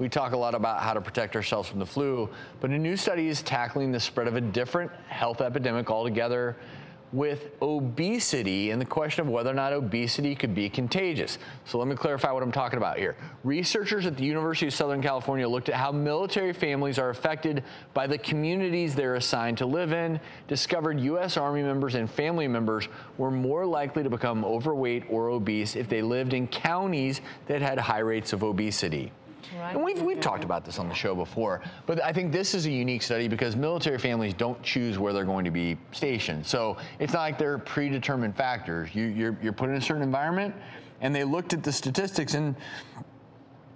We talk a lot about how to protect ourselves from the flu, but a new study is tackling the spread of a different health epidemic altogether with obesity and the question of whether or not obesity could be contagious. So let me clarify what I'm talking about here. Researchers at the University of Southern California looked at how military families are affected by the communities they're assigned to live in, discovered U.S. Army members and family members were more likely to become overweight or obese if they lived in counties that had high rates of obesity. Right. And we've talked about this on the show before, but I think this is a unique study because military families don't choose where they're going to be stationed. So it's not like they're predetermined factors. You're put in a certain environment, and they looked at the statistics, and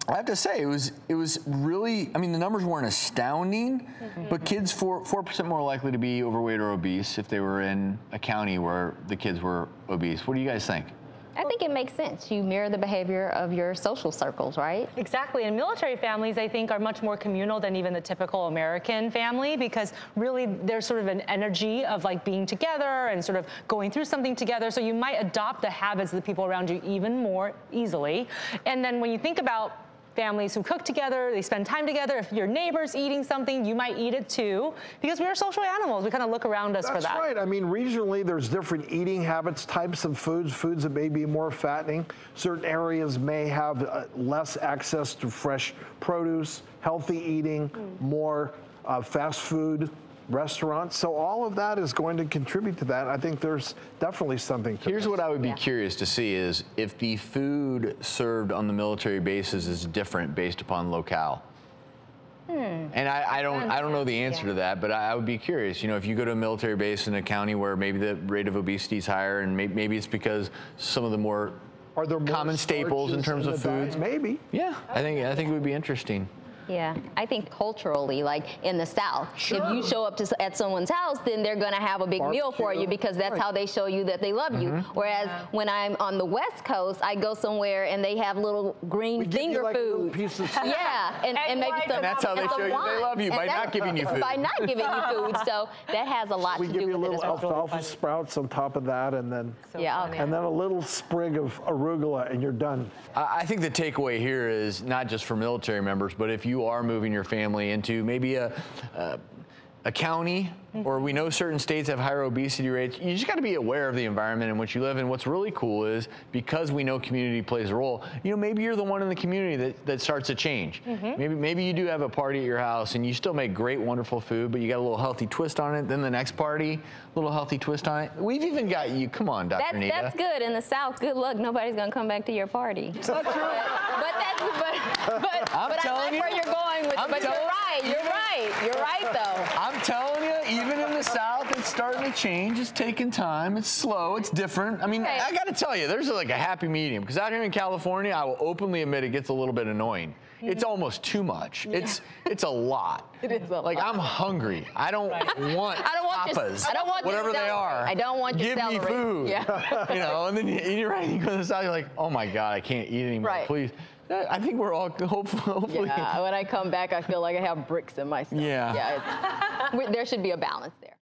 I have to say it was really, I mean, the numbers weren't astounding, but kids 4% more likely to be overweight or obese if they were in a county where the kids were obese. What do you guys think? I think it makes sense. You mirror the behavior of your social circles, right? Exactly. And military families, I think, are much more communal than even the typical American family because really there's sort of an energy of like being together and sort of going through something together. So you might adopt the habits of the people around you even more easily. And then when you think about families who cook together, they spend time together. If your neighbor's eating something, you might eat it too, because we're social animals. We kind of look around us for that. That's right. I mean, regionally, there's different eating habits, types of foods that may be more fattening. Certain areas may have less access to fresh produce, healthy eating, more fast food restaurants. So all of that is going to contribute to that. I think there's definitely something to Here's this. what I would be curious to see is if the food served on the military bases is different based upon locale. And I don't know the answer to that, but I would be curious. You know, if you go to a military base in a county where maybe the rate of obesity is higher, and maybe it's because some of the more common staples in terms of foods. Maybe. Yeah, I think it would be interesting. Yeah, I think culturally, like in the South, if you show up at someone's house, then they're going to have a big meal for you because that's how they show you that they love you. Whereas when I'm on the West Coast, I go somewhere and they have little green finger food. Yeah, and maybe some. And that's how they show you they love you, by not giving you food. By not giving you food, so that has a lot to do with it. We give you a little as well. alfalfa sprouts on top of that, and then and then a little sprig of arugula, and you're done. I think the takeaway here is not just for military members, but if you are moving your family into maybe a county, or we know certain states have higher obesity rates, you just got to be aware of the environment in which you live. And what's really cool is because we know community plays a role, you know, maybe you're the one in the community that starts a change. Maybe you do have a party at your house and you still make great, wonderful food, but you got a little healthy twist on it. Then the next party, a little healthy twist on it. We've even got you, come on, Dr. Nita. That's good. In the South, good luck. Nobody's going to come back to your party. It's not true. But I like where you're going with it. But you're right though. I'm telling you, even in the South, it's starting to change. It's taking time. It's slow. It's different. I mean, I got to tell you, there's like a happy medium. Because out here in California, I will openly admit it gets a little bit annoying. It's almost too much. It's a lot. It is a lot. Like, I'm hungry. I don't want tapas. I don't want whatever they are. I don't want your celery. Give me food. Yeah. You know, and then you're right. You go to the South, you're like, oh my God, I can't eat anymore. Please. I think we're all hopefully. Yeah, when I come back, I feel like I have bricks in my stomach. Yeah. There should be a balance there.